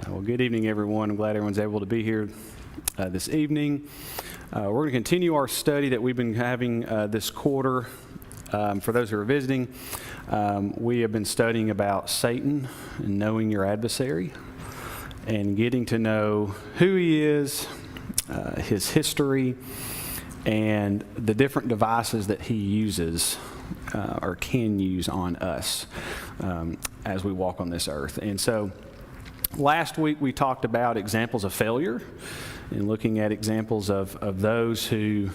Well, good evening, everyone. I'm glad everyone's able to be here this evening. We're going to continue our study that we've been having this quarter. For those who are visiting, we have been studying about Satan and knowing your adversary and getting to know who he is, his history, and the different devices that he uses or can use on us as we walk on this earth. And so last week we talked about examples of failure and looking at examples of those who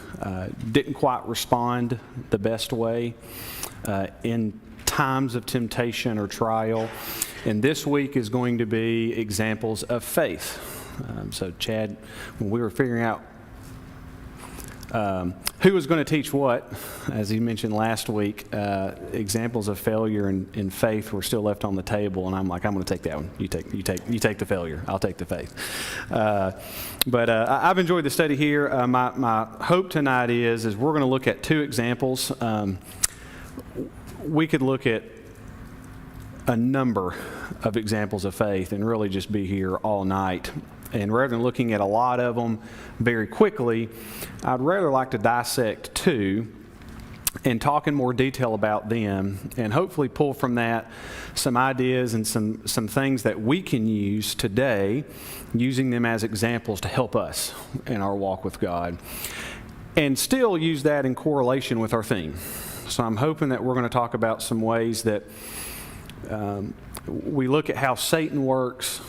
didn't quite respond the best way in times of temptation or trial. And this week is going to be examples of faith. So Chad, when we were figuring out who was going to teach what, as he mentioned last week, examples of failure and faith were still left on the table, and I'm like, I'm going to take that one. You take the failure. I'll take the faith. But I've enjoyed the study here. My hope tonight is we're going to look at two examples. We could look at a number of examples of faith and really just be here all night. And rather than looking at a lot of them very quickly, I'd rather like to dissect two and talk in more detail about them and hopefully pull from that some ideas and some things that we can use today, using them as examples to help us in our walk with God, and still use that in correlation with our theme. So I'm hoping that we're going to talk about some ways that we look at how Satan works,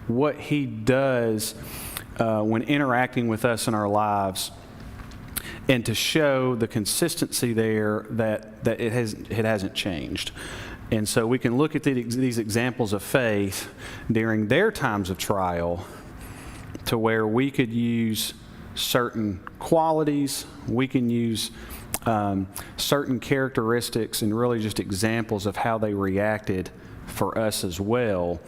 what he does when interacting with us in our lives, and to show the consistency there that it hasn't changed. And so we can look at these examples of faith during their times of trial to where we could use certain qualities, we can use certain characteristics and really just examples of how they reacted for us as well,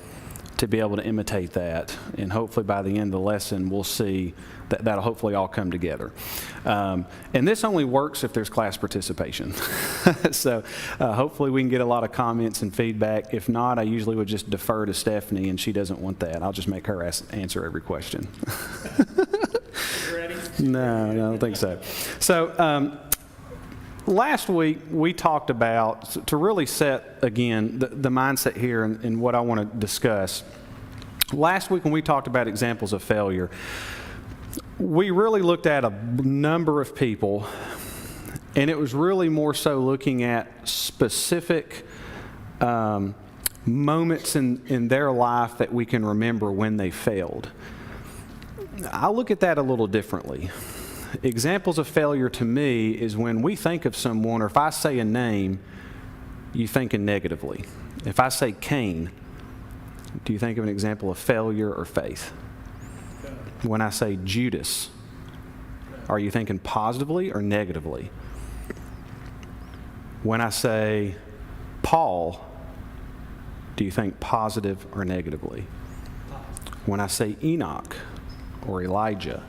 to be able to imitate that. And hopefully by the end of the lesson, we'll see that'll hopefully all come together. And this only works if there's class participation. So hopefully we can get a lot of comments and feedback. If not, I usually would just defer to Stephanie, and she doesn't want that. I'll just make her answer every question. You ready? No, I don't think so. So last week, we talked about, to really set, again, the mindset here and what I want to discuss. Last week, when we talked about examples of failure, we really looked at a number of people, and it was really more so looking at specific moments in their life that we can remember when they failed. I look at that a little differently. Examples of failure to me is when we think of someone, or if I say a name, you thinking negatively. If I say Cain, do you think of an example of failure or faith? When I say Judas, are you thinking positively or negatively? When I say Paul, do you think positive or negatively? When I say Enoch or Elijah?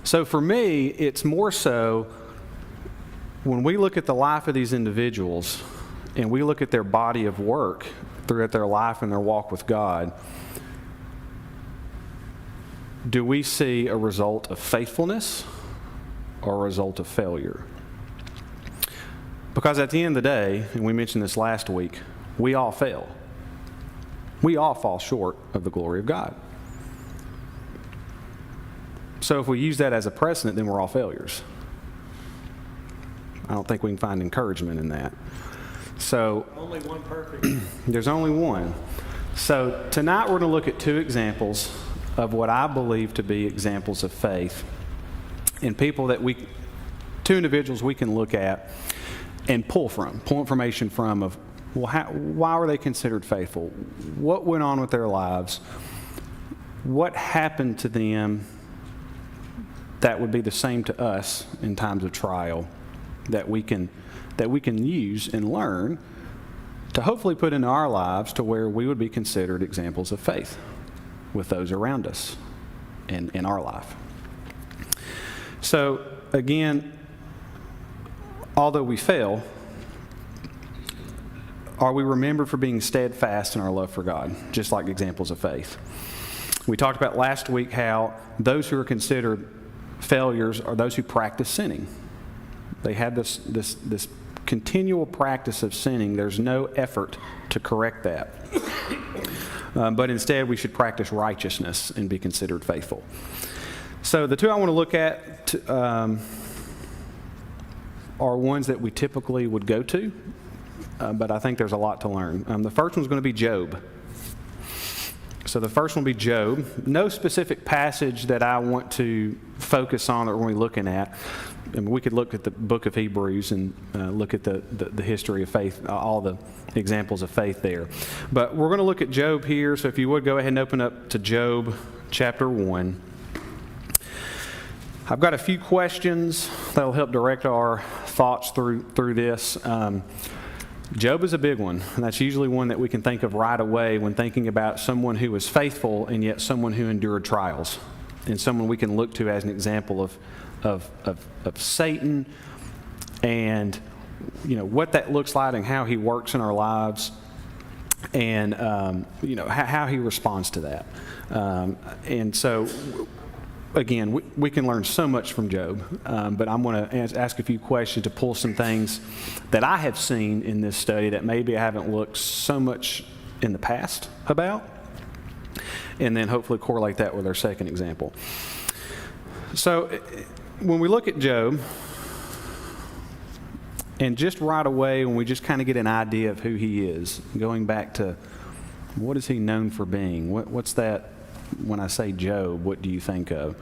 So for me, it's more so when we look at the life of these individuals and we look at their body of work throughout their life and their walk with God, do we see a result of faithfulness or a result of failure? Because at the end of the day, and we mentioned this last week, we all fail. We all fall short of the glory of God. So if we use that as a precedent, then we're all failures. I don't think we can find encouragement in that. So Only one perfect. There's only one. So tonight we're going to look at two examples of what I believe to be examples of faith, and people that two individuals we can look at and pull information from of, well, why were they considered faithful? What went on with their lives? What happened to them that would be the same to us in times of trial, that we can use and learn to hopefully put into our lives to where we would be considered examples of faith with those around us and in our life. So again, although we fail, are we remembered for being steadfast in our love for God, just like examples of faith? We talked about last week how those who are considered failures are those who practice sinning. They have this continual practice of sinning. There's no effort to correct that. But instead, we should practice righteousness and be considered faithful. So the two I want to look at are ones that we typically would go to, but I think there's a lot to learn. The first one's going to be Job. So the first one will be Job. No specific passage that I want to focus on that we're going to be looking at. I mean, we could look at the book of Hebrews and look at the history of faith, all the examples of faith there. But we're going to look at Job here. So if you would, go ahead and open up to Job chapter 1. I've got a few questions that will help direct our thoughts through this. Job is a big one, and that's usually one that we can think of right away when thinking about someone who was faithful and yet someone who endured trials, and someone we can look to as an example of Satan and what that looks like and how he works in our lives, and how he responds to that. And so, again, we can learn so much from Job, but I'm going to ask a few questions to pull some things that I have seen in this study that maybe I haven't looked so much in the past about, and then hopefully correlate that with our second example. So when we look at Job, and just right away when we just kind of get an idea of who he is, going back to what is he known for being? What's that? When I say Job, what do you think of?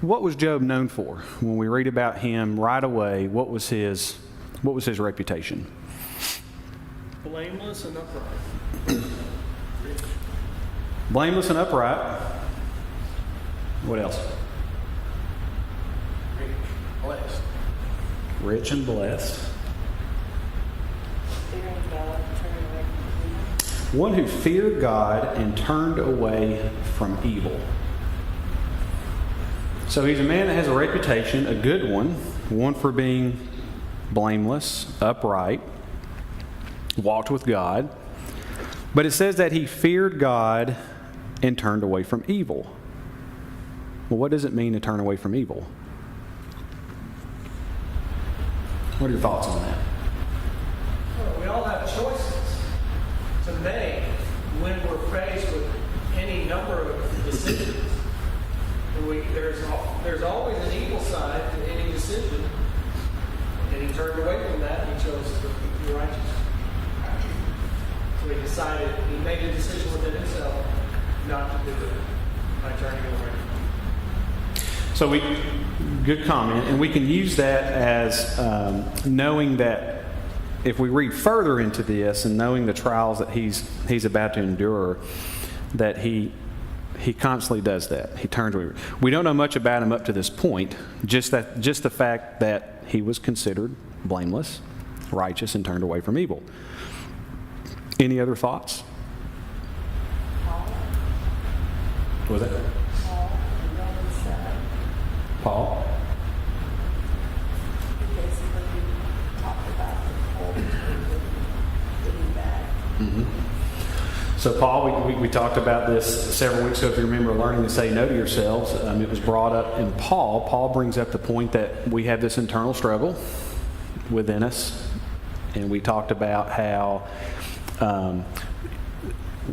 What was Job known for? When we read about him right away, what was his reputation? Blameless and upright. Blameless and upright. What else? Blessed. Rich and blessed. One who feared God and turned away from evil. So he's a man that has a reputation, a good one for being blameless, upright, walked with God. But it says that he feared God and turned away from evil. Well, what does it mean to turn away from evil? What are your thoughts on that? Well, we all have choices to make when we're faced with any number of decisions. And there's always an evil side to any decision. And he turned away from that and he chose to be righteous. So he made a decision within himself not to do it by turning away. So good comment, and we can use that as knowing that if we read further into this and knowing the trials that he's about to endure, that he constantly does that. He turns away. We don't know much about him up to this point, just the fact that he was considered blameless, righteous, and turned away from evil. Any other thoughts? What was that? Paul? Mm-hmm. So Paul, we talked about this several weeks ago, if you remember, learning to say no to yourselves. It was brought up in Paul. Paul brings up the point that we have this internal struggle within us. And we talked about how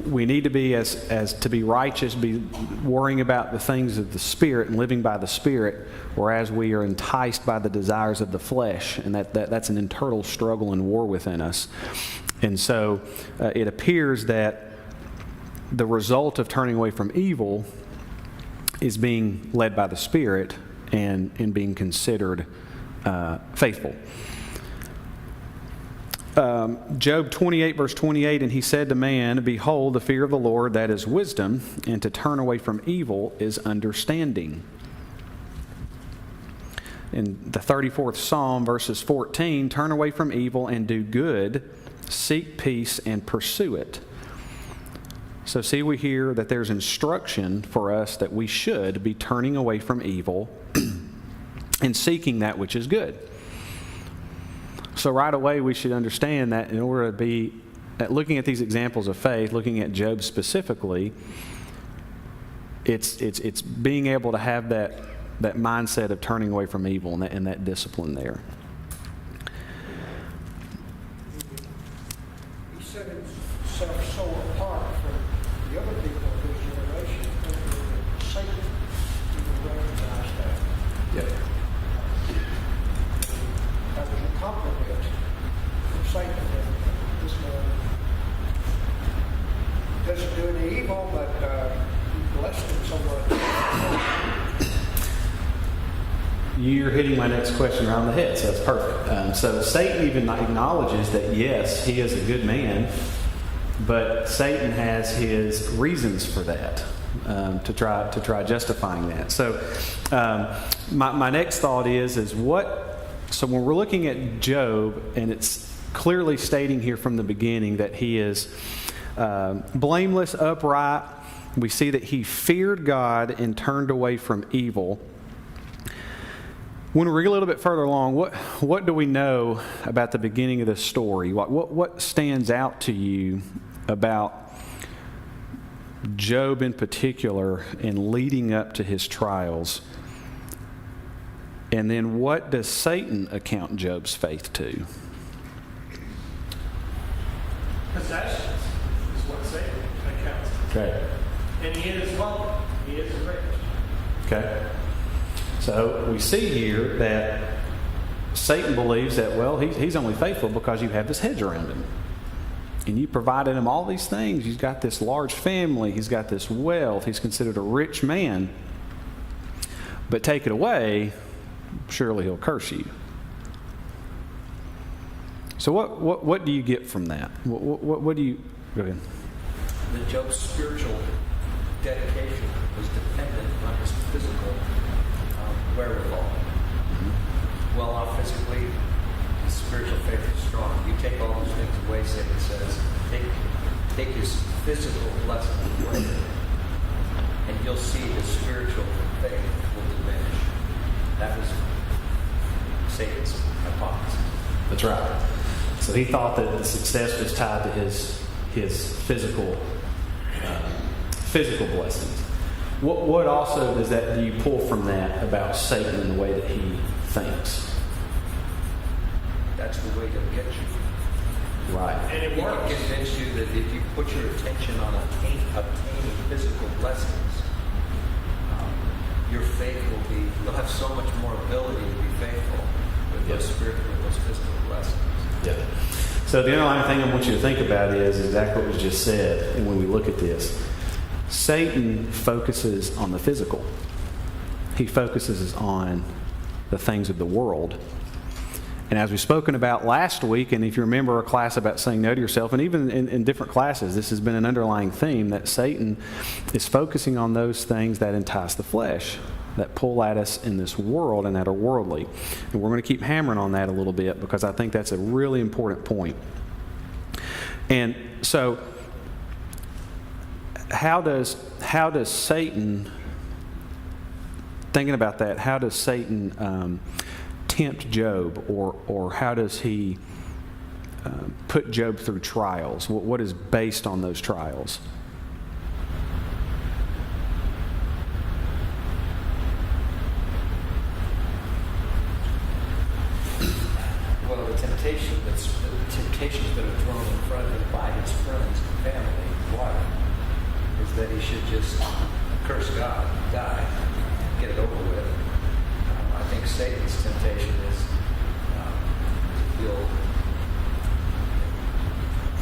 we need to be, as to be righteous, be worrying about the things of the Spirit and living by the Spirit, whereas we are enticed by the desires of the flesh. And that's an internal struggle and war within us. And so it appears that the result of turning away from evil is being led by the Spirit and being considered faithful. Job 28, verse 28, and he said to man, behold, the fear of the Lord, that is wisdom, and to turn away from evil is understanding. In the 34th Psalm, verses 14, turn away from evil and do good, seek peace and pursue it. So see, we hear that there's instruction for us that we should be turning away from evil and seeking that which is good. So right away we should understand that in order to be, looking at these examples of faith, looking at Job specifically, it's being able to have that mindset of turning away from evil and that discipline there. He set himself so apart from the other people of his generation that Satan even recognized that. Yep. That was a compliment from Satan. This man doesn't do any evil, but he blessed him so much. You're hitting my next question around the head, so that's perfect. So Satan even acknowledges that, yes, he is a good man, but Satan has his reasons for that, to try justifying that. So my next thought is what, so when we're looking at Job, and it's clearly stating here from the beginning that he is blameless, upright, we see that he feared God and turned away from evil. When we read a little bit further along, what do we know about the beginning of this story? What stands out to you about Job in particular and leading up to his trials? And then what does Satan account Job's faith to? Possessions is what Satan accounts. Okay. And he is wealthy. He is rich. Okay. So we see here that Satan believes that, well, he's only faithful because you have this hedge around him. And you provided him all these things. He's got this large family. He's got this wealth. He's considered a rich man. But take it away, surely he'll curse you. So what do you get from that? What do you... Go ahead. That Job's spiritual dedication was dependent on his physical wherewithal. Well off physically, his spiritual faith is strong. You take all those things away, Satan says, take his physical blessing away, and you'll see his spiritual faith will diminish. That was Satan's hypothesis. That's right. So he thought that the success was tied to his physical blessings. What also do you pull from that about Satan and the way that he thinks? That's the way he'll get you. Right. And it He can works. convince you that if you put your attention on obtaining physical blessings, your faith will be, you'll have so much more ability to be faithful with those physical blessings. Yeah. So the underlying thing I want you to think about is exactly what was just said. And when we look at this, Satan focuses on the physical. He focuses on the things of the world. And as we've spoken about last week, and if you remember a class about saying no to yourself, and even in different classes, this has been an underlying theme that Satan is focusing on those things that entice the flesh, that pull at us in this world and that are worldly. And we're going to keep hammering on that a little bit because I think that's a really important point. And so, how does Satan, thinking about that, how does Satan tempt Job, or how does he put Job through trials? What is based on those trials? Well, the temptations that are thrown in front of him by his friends and family and wife is that he should just curse God, die, get it over with. I think Satan's temptation is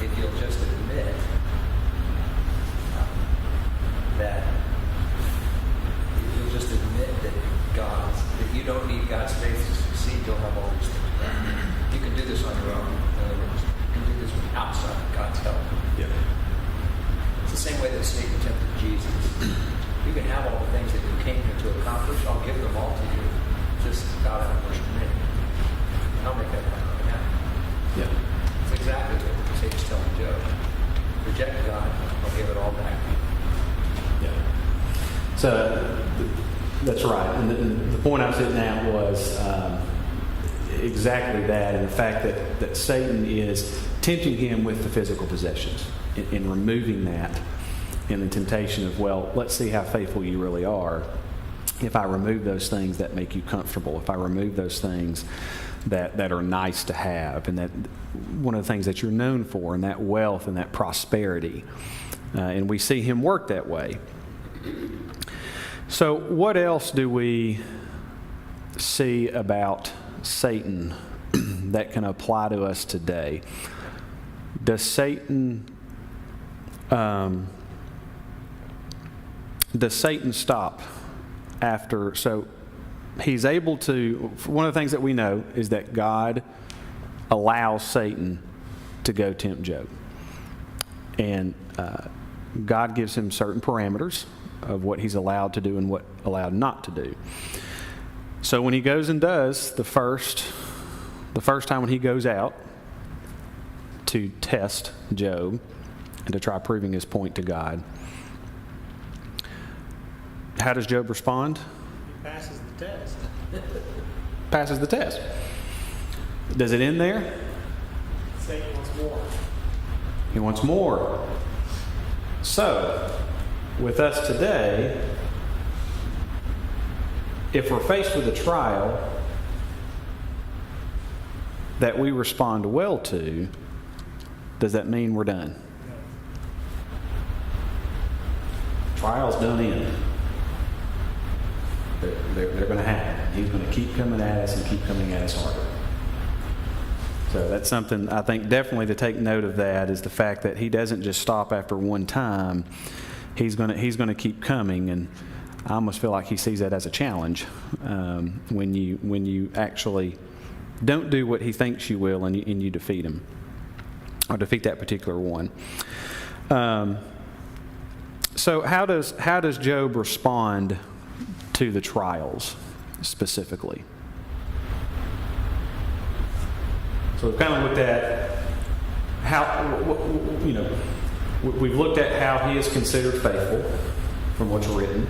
if you'll just admit that you don't need God's faith to succeed, you'll have all these things done. You can do this on your own. In other words, you can do this outside of God's help. Yeah. It's the same way that Satan tempted Jesus. You can have all the things that you came here to accomplish. I'll give them all to you. Just bow down and worship me. And I'll make that happen. Yeah. It's exactly what Satan's telling Job. Reject God, I'll give it all back. Yeah. So that's right. And the point I was hitting at was exactly that, and the fact that Satan is tempting him with the physical possessions and removing that in the temptation of, well, let's see how faithful you really are. If I remove those things that make you comfortable, if I remove those things that are nice to have, and that one of the things that you're known for, and that wealth and that prosperity. And we see him work that way. So what else do we see about Satan that can apply to us today? Does Satan stop after? So he's able to, one of the things that we know is that God allows Satan to go tempt Job. And God gives him certain parameters of what he's allowed to do and what allowed not to do. So when he goes and does the first time when he goes out to test Job and to try proving his point to God, how does Job respond? He passes the test. Passes the test. Does it end there? Satan wants more. He wants more. So, with us today, if we're faced with a trial that we respond well to, does that mean we're done? Trials don't end. They're going to happen. He's going to keep coming at us and keep coming at us harder. So that's something I think definitely to take note of, that is the fact that he doesn't just stop after one time. He's going to keep coming, and I almost feel like he sees that as a challenge when you actually don't do what he thinks you will, and you defeat him or defeat that particular one. So how does Job respond to the trials specifically? So we've kind of looked at how, we've looked at how he is considered faithful from what's written,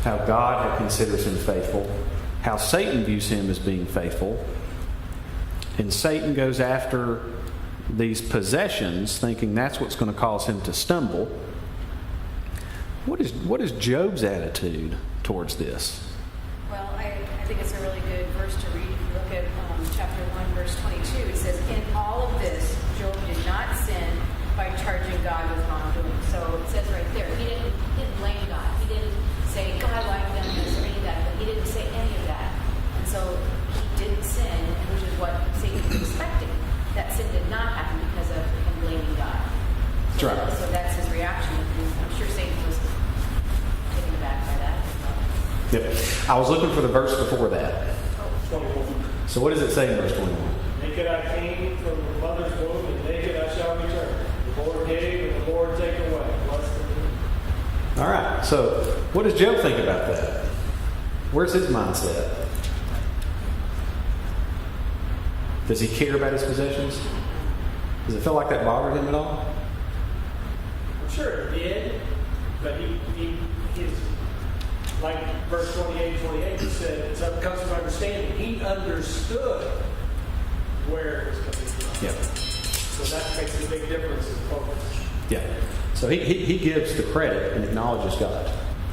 how God considers him faithful, how Satan views him as being faithful, and Satan goes after these possessions thinking that's what's going to cause him to stumble. What is Job's attitude towards this? Well, I think it's a really good verse to read. If you look at chapter 1, verse 22, it says, "In all of this, Job did not sin by charging God with wrongdoing." So it says right there, he didn't blame God. He didn't say, God, why have you done this or any of that. But he didn't say any of that. And so he didn't sin, which is what Satan was expecting. That sin did not happen because of him blaming God. That's right. So that's his reaction. I'm sure Satan was taken aback by that as well. Yep. I was looking for the verse before that. 21. So what does it say in verse 21? Naked I came from the mother's womb, and naked I shall return. The Lord gave, and the Lord take away. Blessed be He. All right. So what does Job think about that? Where's his mindset? Does he care about his possessions? Does it feel like that bothered him at all? I'm sure it did, but he's like verse 28 and 28 said, it comes from understanding. He understood where it was coming from. Yeah. So that makes a big difference in focus. Yeah. So he gives the credit and acknowledges God.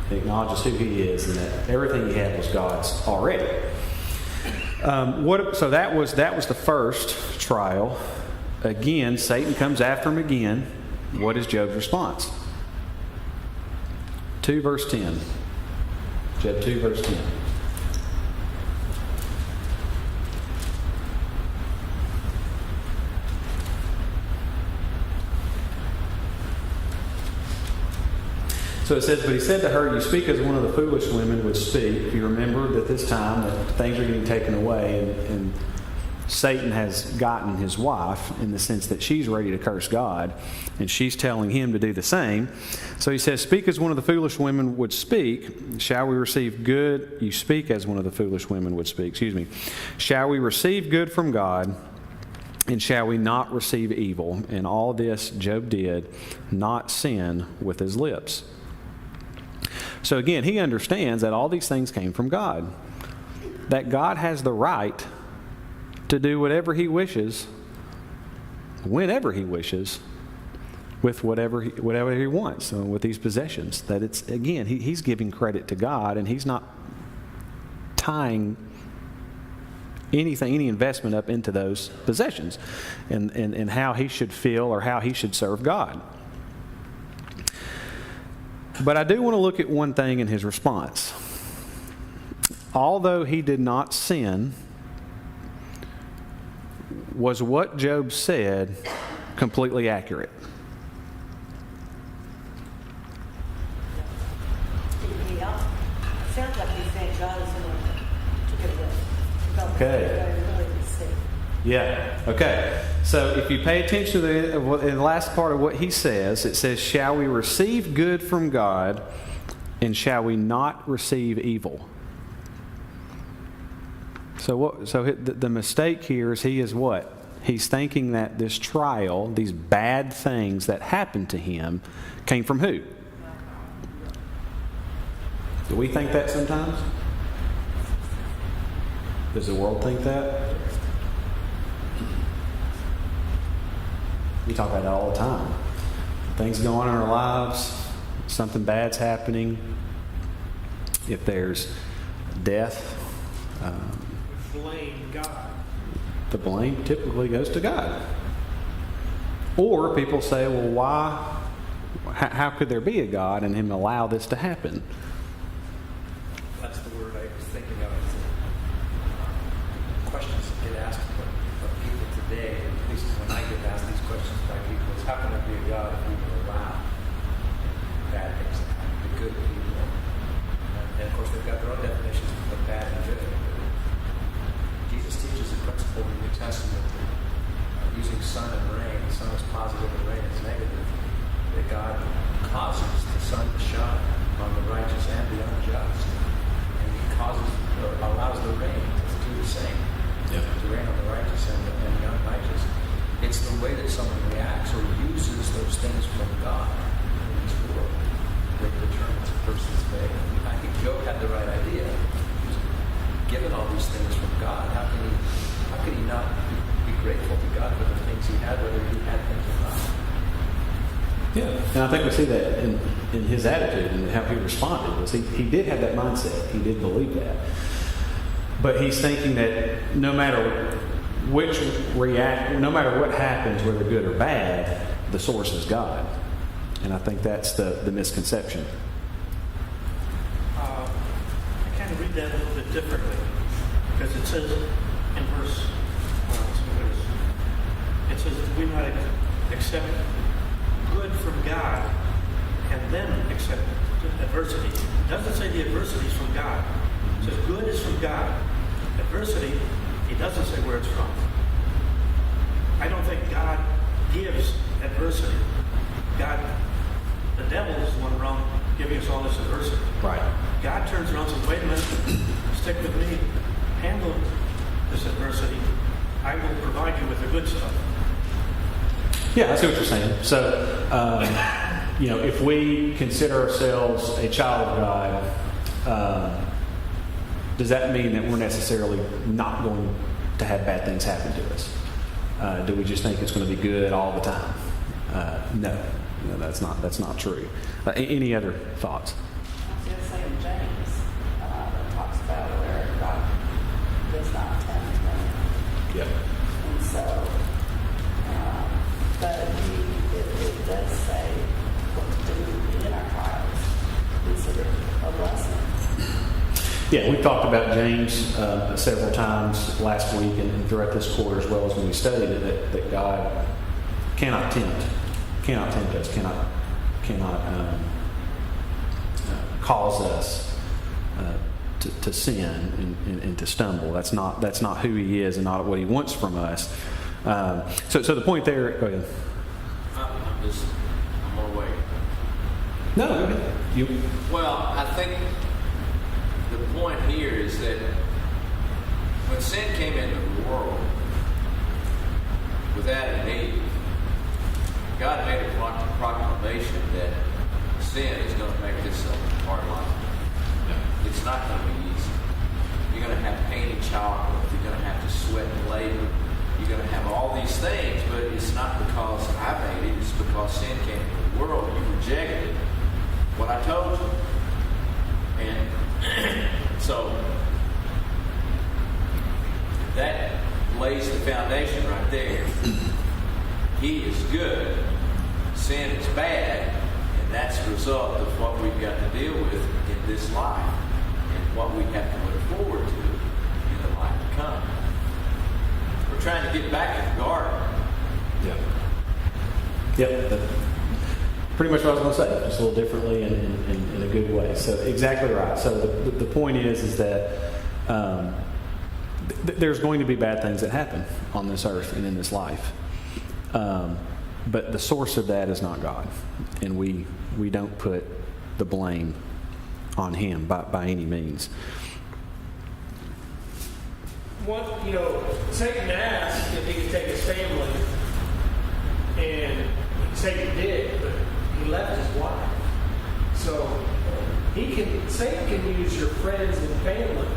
He acknowledges who he is and that everything he had was God's already. So that was the first trial. Again, Satan comes after him again. What is Job's response? 2 verse 10. Job 2 verse 10. So it says, but he said to her, you speak as one of the foolish women would speak. If you remember that this time that things are getting taken away, and Satan has gotten his wife in the sense that she's ready to curse God, and she's telling him to do the same. So he says, speak as one of the foolish women would speak. Shall we receive good? You speak as one of the foolish women would speak. Excuse me. Shall we receive good from God? And shall we not receive evil? And all this Job did not sin with his lips. So again, he understands that all these things came from God. That God has the right to do whatever he wishes, whenever he wishes, with whatever he wants, with these possessions. That it's, again, he's giving credit to God, and he's not tying any investment up into those possessions and how he should feel or how he should serve God. But I do want to look at one thing in his response. Although he did not sin, was what Job said completely accurate? Yeah. Sounds like he's saying God is going to took it away. Okay. Really sick. Yeah. Okay. So if you pay attention to in the last part of what he says, it says, "Shall we receive good from God, and shall we not receive evil?" So the mistake here is he is what? He's thinking that this trial, these bad things that happened to him, came from who? Do we think that sometimes? Does the world think that? We talk about that all the time. Things go on in our lives, something bad's happening. If there's death, Blame God. the blame typically goes to God. Or people say, well, why? How could there be a God and him allow this to happen? That's the word I was thinking of. Is questions that get asked of people today, at least when I get asked these questions by people, is how can there be a God if we will allow bad things to happen to good people? And of course, they've got their own definitions of bad and good. Jesus teaches a principle in the New Testament using sun and rain. The sun is positive and rain is negative. That God causes the sun to shine on the righteous and the unjust. And he causes or allows the rain to do the same. Yeah. To rain on the righteous and the unrighteous. It's the way that someone reacts or uses those things from God in this world that determines a person's faith. I think Job had the right idea. Given all these things from God, how can he not be grateful to God for the things he had, whether he had things or not? Yeah, and I think we see that in his attitude and how he responded. Was he did have that mindset. He did believe that. But he's thinking that no matter what happens, whether good or bad, the source is God. And I think that's the misconception. I kind of read that a little bit differently, because it says in verse, it says that we might accept good from God and then accept adversity. It doesn't say the adversity is from God. It says good is from God. Adversity, he doesn't say where it's from. I don't think God gives adversity. The devil is the one around giving us all this adversity. Right. God turns around and says, wait a minute, stick with me, handle this adversity. I will provide you with the good stuff. Yeah, I see what you're saying. So, if we consider ourselves a child of God, does that mean that we're necessarily not going to have bad things happen to us? Do we just think it's going to be good all the time? No, that's not true. Any other thoughts? I was going to say in James, it talks about where God does not tempt them. Yep. And so, but it does say what to do in our trials. Consider a blessing. Yeah, we've talked about James several times last week and throughout this quarter, as well as when we studied it, that God cannot tempt us, cannot cause us to sin and to stumble. That's not who He is and not what He wants from us. So the point there. Go ahead. I'm going to wait. No, go ahead. Well, I think the point here is that when sin came into the world with Adam and Eve, God made a proclamation that sin is going to make this a hard life. It's not going to be easy. You're going to have pain in childbirth. You're going to have to sweat and labor. You're going to have all these things, but it's not because I made it. It's because sin came into the world. You rejected what I told you. And so that lays the foundation right there. He is good. Sin is bad. And that's the result of what we've got to deal with in this life and what we have to look forward to in the life to come. We're trying to get back in the garden. Yep. That's pretty much what I was going to say, just a little differently and in a good way. So exactly right. So the point is that there's going to be bad things that happen on this earth and in this life. But the source of that is not God. And we don't put the blame on him by any means. Satan asked if he could take his family, and Satan did, but he left his wife. So Satan can use your friends and family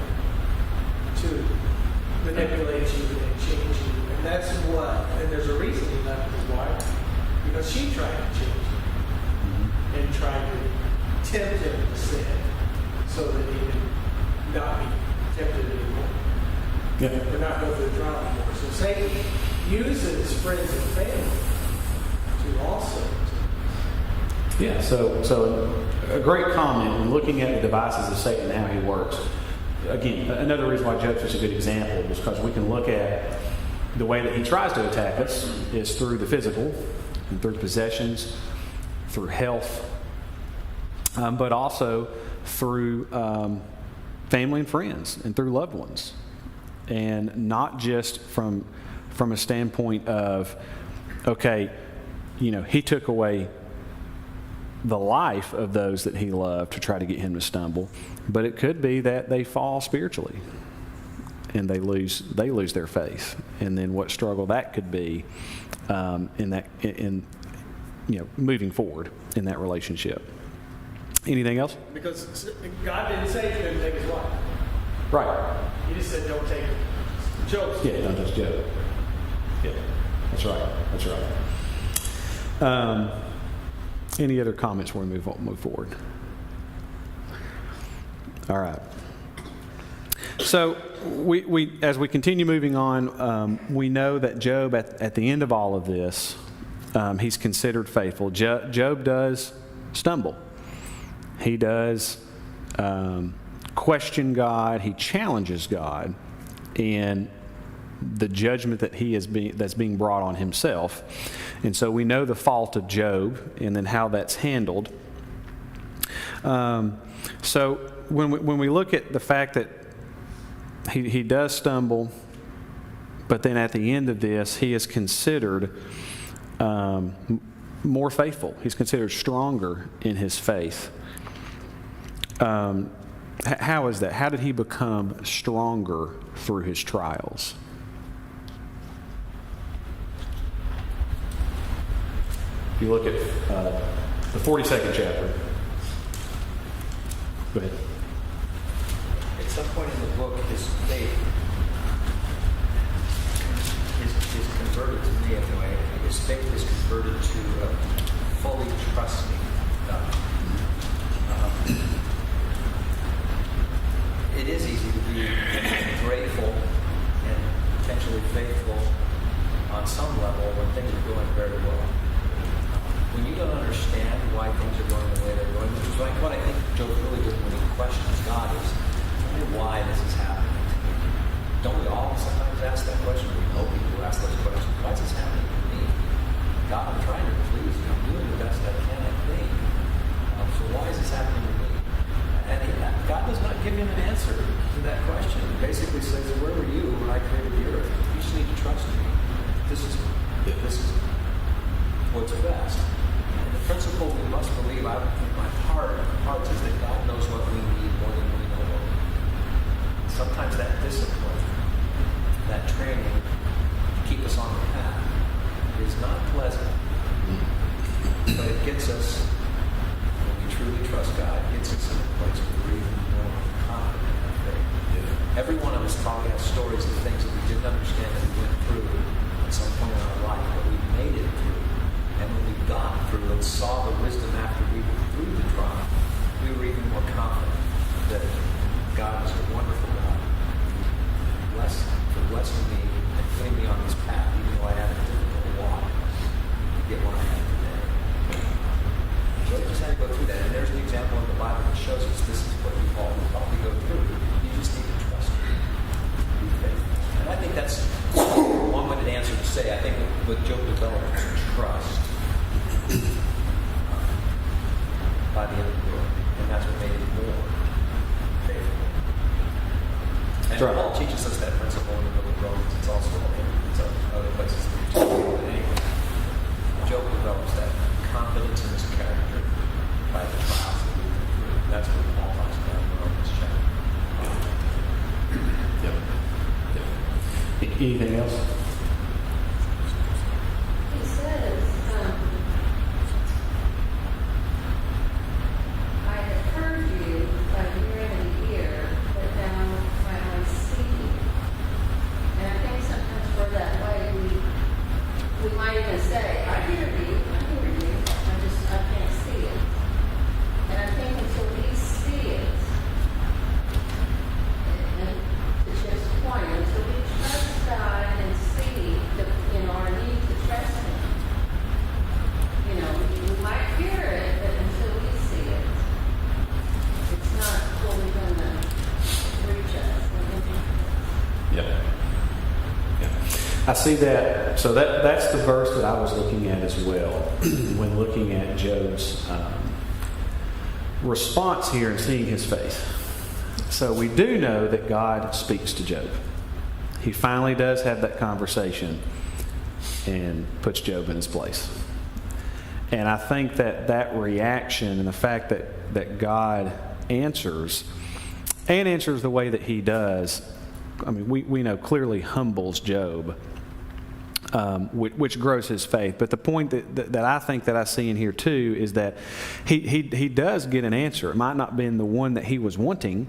to manipulate you and change you. And and there's a reason he left his wife, because she tried to change him and tried to tempt him to sin so that he could not be tempted anymore. Or not go through the trial anymore. So Satan uses friends and family to also. Yeah, so a great comment when looking at the devices of Satan and how he works. Again, another reason why Job's such a good example is because we can look at the way that he tries to attack us is through the physical, and through possessions, through health, but also through family and friends, and through loved ones. And not just from a standpoint of, okay, he took away the life of those that he loved to try to get him to stumble, but it could be that they fall spiritually and they lose their faith, and then what struggle that could be in moving forward in that relationship. Anything else? Because God didn't say he couldn't take his wife. Right. He just said don't take Job's. Yeah, don't just Job. Yeah, that's right. Any other comments before we move forward? All right. So we as we continue moving on, we know that Job at the end of all of this, he's considered faithful. Job does stumble. He does question God. He challenges God in the judgment that that's being brought on himself. And so we know the fault of Job and then how that's handled. So when we look at the fact that he does stumble, but then at the end of this, he is considered more faithful. He's considered stronger in his faith. How is that? How did he become stronger through his trials? If you look at the 42nd chapter. Go ahead. At some point in the book, his faith is converted, to me anyway. His faith is converted to fully trusting God. It is easy to be grateful and potentially faithful on some level when things are going very well. When you don't understand why things are going the way they're going, which is like what I think Job really did when he questions God is, why this is happening to me? Don't we all sometimes ask that question? We know people who ask those questions. Why is this happening to me? God, I'm trying to please you. I'm doing the best I can, I think. So why is this happening to me? And God does not give him an answer to that question. He basically says, where were you when I created the earth? You just need to trust me. This is what's best. And the principle we must believe, in my heart is that God knows what we need more than we know what we need. Sometimes that discipline, that training to keep us on the path is not pleasant. But it gets us, when we truly trust God, it gets us in a place where we're even more confident in our faith. Every one of us probably has stories of things that we didn't understand that we went through at some point in our life, but we made it through. And when we got through and saw the wisdom after we were through the trial, we were even more confident that God is a wonderful God. For blessing me and putting me on this path, even though I had a difficult walk to get what I have today. So I just had to go through that. And there's an example in the Bible that shows us this is what we all probably go through. You just need to trust me. Be faithful. And I think that's a long-winded answer to say. I think what Job developed was trust by the end of the book. And that's what made it more faithful. And Right. Paul teaches us that principle in the book of Romans. It's also in other places that we talk about. But anyway, Job develops that confidence in his character by the trials that we go through. That's what Paul talks about in Romans chapter. Anything else? He says, I have heard you by hearing and ear, but now I see you. And I think sometimes we're that way. We might even say, I hear you, I can't see it. And I think until we see it, and to Chip's point, until we trust God and see our need to trust Him. We might hear it, but until we see it, it's not fully going to reach us. Yep. I see that. So that's the verse that I was looking at as well when looking at Job's response here and seeing his faith. So we do know that God speaks to Job. He finally does have that conversation and puts Job in his place. And I think that reaction and the fact that God answers and answers the way that he does, I mean, we know clearly humbles Job, which grows his faith. But the point that I think that I see in here too is that he does get an answer. It might not have been the one that he was wanting.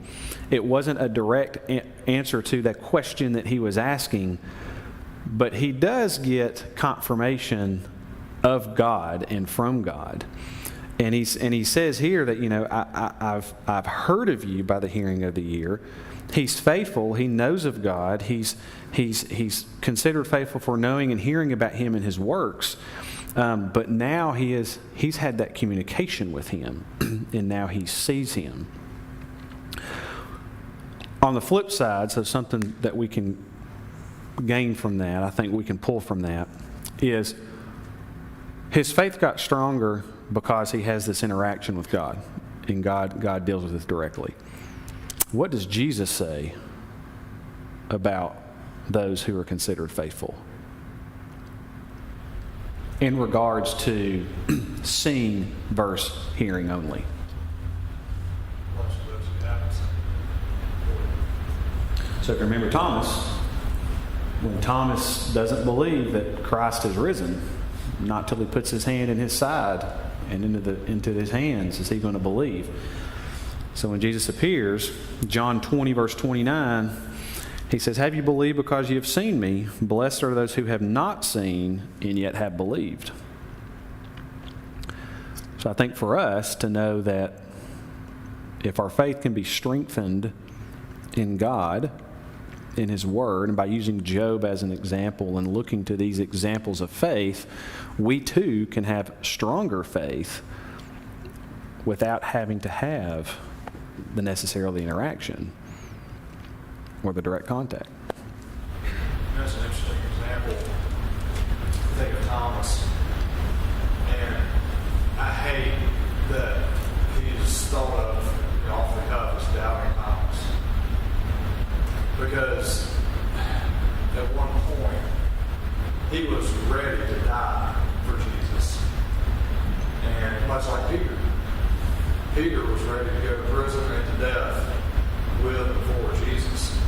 It wasn't a direct answer to that question that he was asking, but he does get confirmation of God and from God. And he says here that, I've heard of you by the hearing of the ear. He's faithful. He knows of God. He's considered faithful for knowing and hearing about Him and His works. But now he's had that communication with Him, and now he sees Him. On the flip side, so something that we can gain from that, I think we can pull from that, is his faith got stronger because he has this interaction with God, and God deals with it directly. What does Jesus say about those who are considered faithful in regards to seeing versus hearing only? So if you remember Thomas, when Thomas doesn't believe that Christ has risen, not till he puts his hand in his side and into his hands is he going to believe. So when Jesus appears, John 20 verse 29, he says, "Have you believed because you have seen me? Blessed are those who have not seen and yet have believed." So I think for us to know that if our faith can be strengthened in God, in His Word, and by using Job as an example and looking to these examples of faith, we too can have stronger faith without having to have the necessarily interaction or the direct contact. That's an interesting example. Think of Thomas, and I hate that he's thought of off the cuff as doubting Thomas, because at one point he was ready to die for Jesus, and much like Peter was ready to go to prison and to death with and before Jesus.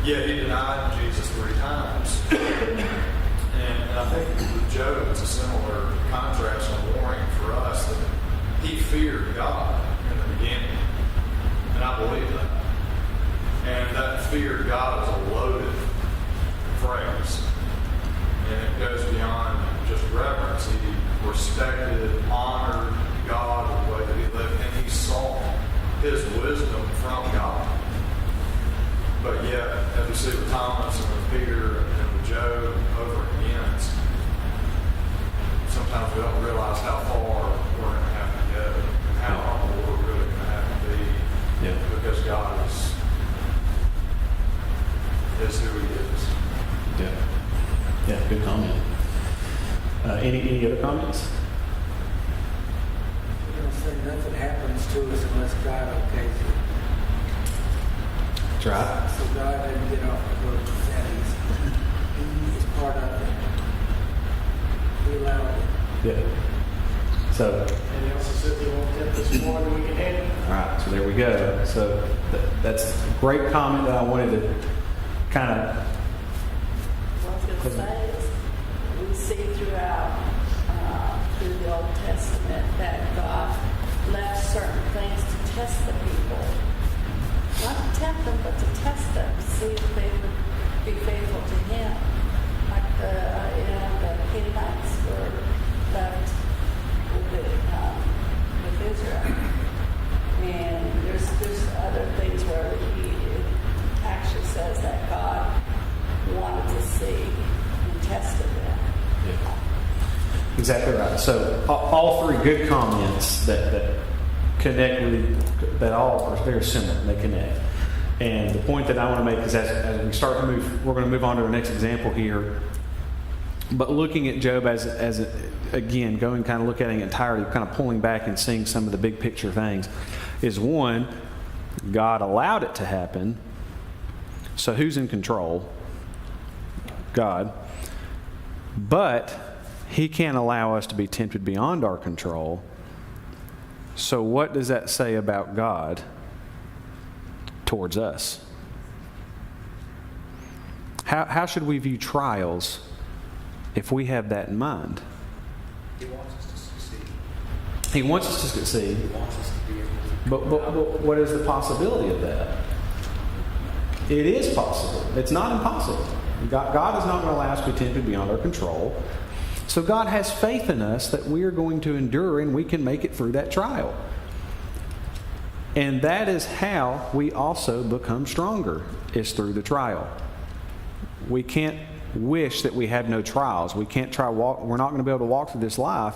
Yet he denied Jesus 3 times. And I think with Job, it's a similar contrast and warning for us that he feared God in the beginning. And I believe that. fear of God is a loaded phrase. And it goes beyond just reverence. He respected, honored God in the way that he lived, and he saw his wisdom from God. But yet, as we see with Thomas and with Peter and with Job over again, sometimes we don't realize how far we're going to have to go and how humble we're really going to have to be, because God is who he is. Yeah, good comment. Any other comments? I'm going to say nothing happens to us unless God okays it. That's right. So God didn't get off the hook for that. He's part of it. He allowed it. Yeah. So, And he also said he won't tempt us more than we can handle. all right, so there we go. So that's a great comment that I wanted to kind of... What I was going to say is, we see throughout through the Old Testament that God left certain things to test the people. Not to tempt them, but to test them, to see if they would be faithful to Him. Like the Canaanites were left with Israel. And there's other things where it actually says that God wanted to see and tested them. Exactly right. So all three good comments that connect with, that all are very similar. They connect. And the point that I want to make is as we start to move, we're going to move on to our next example here. But looking at Job as again, going kind of looking at it entirely, kind of pulling back and seeing some of the big picture things, is one, God allowed it to happen. So who's in control? God. But He can't allow us to be tempted beyond our control. So what does that say about God towards us? How should we view trials if we have that in mind? He wants us to succeed. He wants us to succeed. He wants us to be able to... But what is the possibility of that? It is possible. It's not impossible. God is not going to allow us to be tempted beyond our control. So God has faith in us that we are going to endure and we can make it through that trial. And that is how we also become stronger, is through the trial. We can't wish that we had no trials. We can't we're not going to be able to walk through this life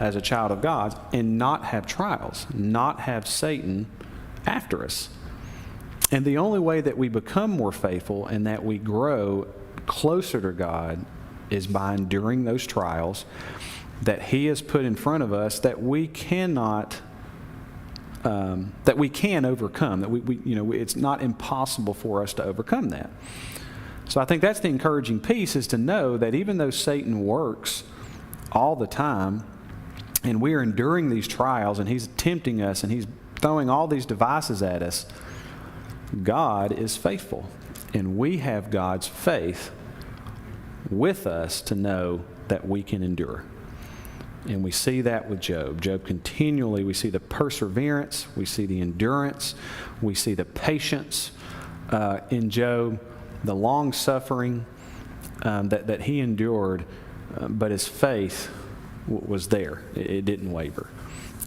as a child of God and not have trials, not have Satan after us. And the only way that we become more faithful and that we grow closer to God is by enduring those trials that He has put in front of us that we cannot, that we can overcome. That it's not impossible for us to overcome that. So I think that's the encouraging piece, is to know that even though Satan works all the time, and we are enduring these trials, and he's tempting us, and he's throwing all these devices at us, God is faithful, and we have God's faith with us to know that we can endure. And we see that with Job. Job continually, we see the perseverance, we see the endurance, we see the patience in Job, the long suffering that he endured, but his faith was there. It didn't waver.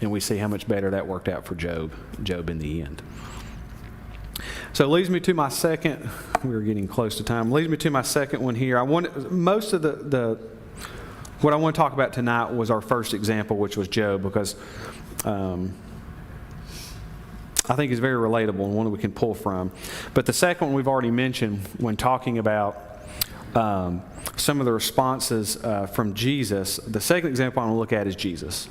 And we see how much better that worked out for Job in the end. So it leads me to my second, we're getting close to time, leads me to my second one here. Most of what I want to talk about tonight was our first example, which was Job, because I think it's very relatable and one that we can pull from. But the second one we've already mentioned when talking about some of the responses from Jesus. The second example I want to look at is Jesus.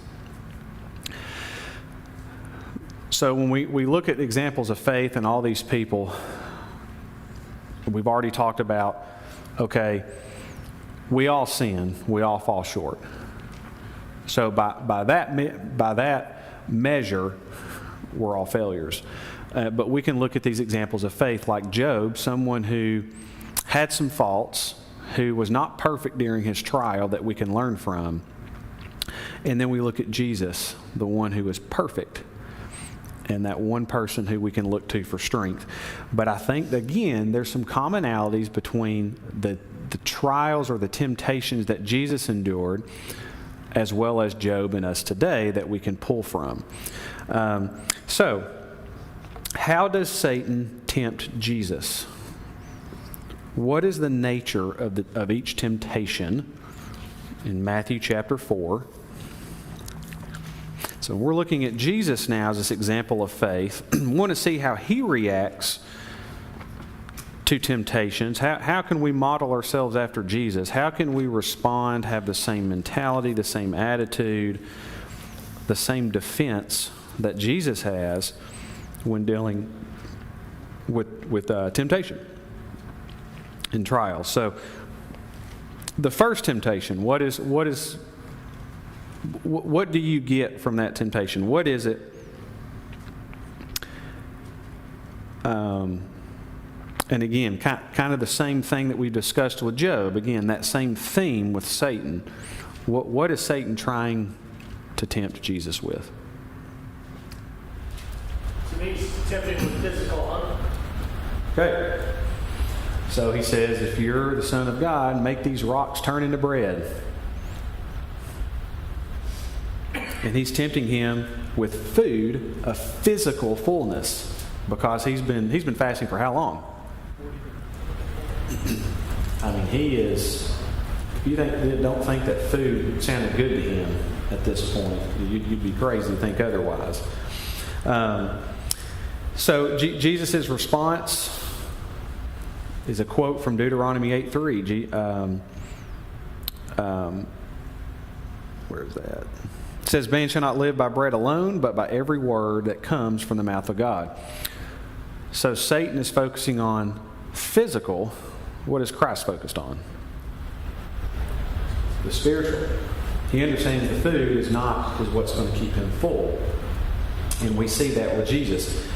So when we look at examples of faith and all these people, we've already talked about, okay, we all sin, we all fall short. So by that measure, we're all failures. But we can look at these examples of faith like Job, someone who had some faults, who was not perfect during his trial that we can learn from. And then we look at Jesus, the one who was perfect. and that one person who we can look to for strength. But I think, again, there's some commonalities between the trials or the temptations that Jesus endured, as well as Job and us today, that we can pull from. So, how does Satan tempt Jesus? What is the nature of each temptation in Matthew chapter 4? So we're looking at Jesus now as this example of faith. We want to see how he reacts to temptations. How can we model ourselves after Jesus? How can we respond, have the same mentality, the same attitude, the same defense that Jesus has when dealing with temptation and trials? So the first temptation, what do you get from that temptation? What is it? And again, kind of the same thing that we discussed with Job. Again, that same theme with Satan. What is Satan trying to tempt Jesus with? To me, he's tempted with physical hunger. Okay. So he says, if you're the Son of God, make these rocks turn into bread. And he's tempting him with food of physical fullness, because he's been fasting for how long? I mean, he is. You don't think that food sounded good to him at this point. You'd be crazy to think otherwise. So Jesus' response is a quote from Deuteronomy 8:3. Where is that? It says, "Man shall not live by bread alone, but by every word that comes from the mouth of God." So Satan is focusing on physical. What is Christ focused on? The spiritual. He understands the food is what's going to keep him full. And we see that with Jesus.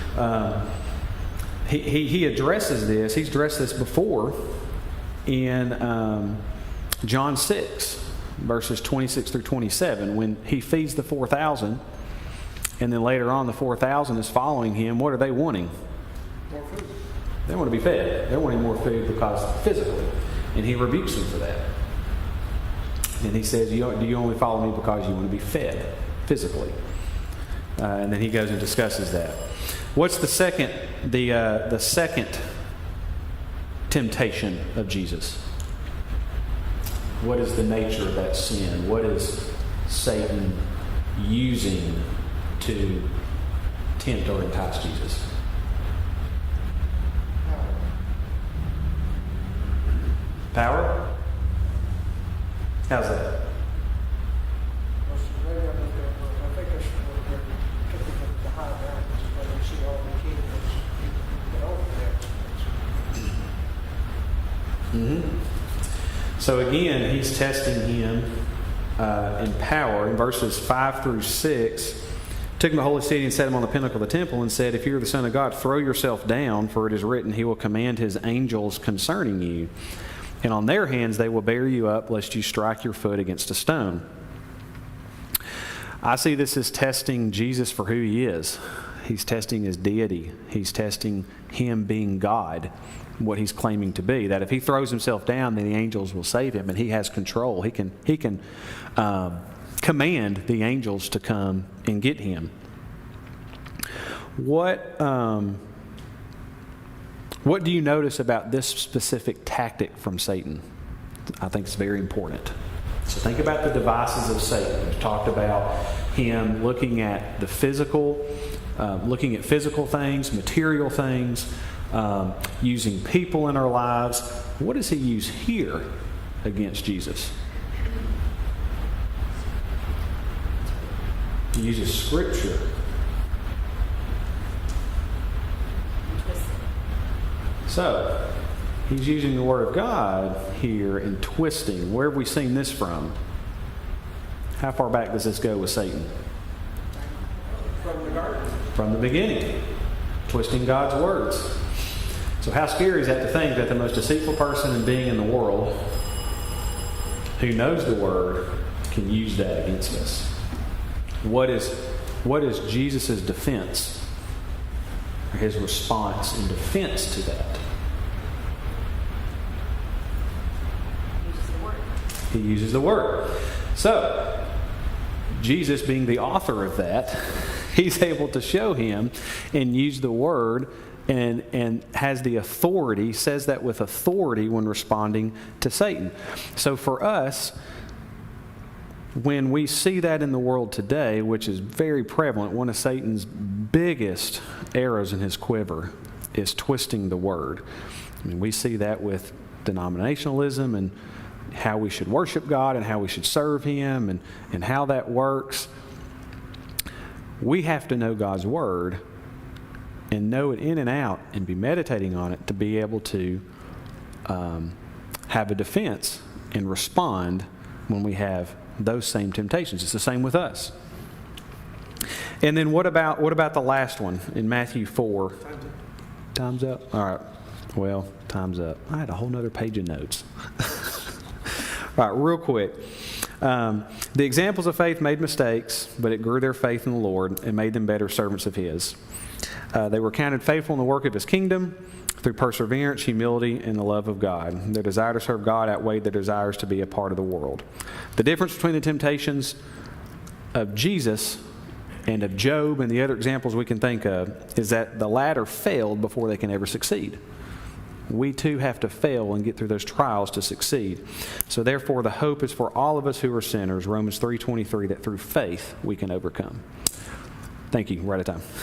He addresses this. He's addressed this before in John 6, verses 26 through 27, when he feeds the 4,000, and then later on the 4,000 is following him. What are they wanting? More food. They want to be fed. They're wanting more food because physically. And he rebukes them for that. And he says, do you only follow me because you want to be fed physically? And then he goes and discusses that. What's the second temptation of Jesus? What is the nature of that sin? What is Satan using to tempt or entice Jesus? Power? How's that? I think that's what they're typically the high mountains, where they see all the kingdoms get over there. Mm-hmm. So again, he's testing him in power. In verses 5 through 6, took him to the holy city and set him on the pinnacle of the temple and said, "If you are the Son of God, throw yourself down, for it is written, He will command His angels concerning you. And on their hands they will bear you up, lest you strike your foot against a stone." I see this as testing Jesus for who He is. He's testing His deity. He's testing Him being God, what He's claiming to be. That if He throws Himself down, then the angels will save Him, and He has control. He can command the angels to come and get Him. What do you notice about this specific tactic from Satan? I think it's very important. So think about the devices of Satan. We've talked about him looking at the physical, looking at physical things, material things, using people in our lives. What does he use here against Jesus? He uses Scripture. So, he's using the Word of God here and twisting. Where have we seen this from? How far back does this go with Satan? From the garden. From the beginning. Twisting God's words. So how scary is that to think that the most deceitful person and being in the world who knows the Word can use that against us? What is Jesus' defense or his response in defense to that? Uses the word. He uses the word. So, Jesus being the author of that, he's able to show him and use the word and has the authority, says that with authority when responding to Satan. So for us, when we see that in the world today, which is very prevalent, one of Satan's biggest arrows in his quiver is twisting the word. I mean, we see that with denominationalism and how we should worship God and how we should serve him and how that works. We have to know God's word and know it in and out and be meditating on it to be able to have a defense and respond when we have those same temptations. It's the same with us. And then what about the last one in Matthew 4? Time's up? All right. Well, time's up. I had a whole nother page of notes. All right, real quick. The examples of faith made mistakes, but it grew their faith in the Lord and made them better servants of his. They were counted faithful in the work of his kingdom through perseverance, humility, and the love of God. Their desire to serve God outweighed their desires to be a part of the world. The difference between the temptations of Jesus and of Job and the other examples we can think of is that the latter failed before they can ever succeed. We too have to fail and get through those trials to succeed. So therefore the hope is for all of us who are sinners, Romans 3:23, that through faith we can overcome. Thank you. Right at time.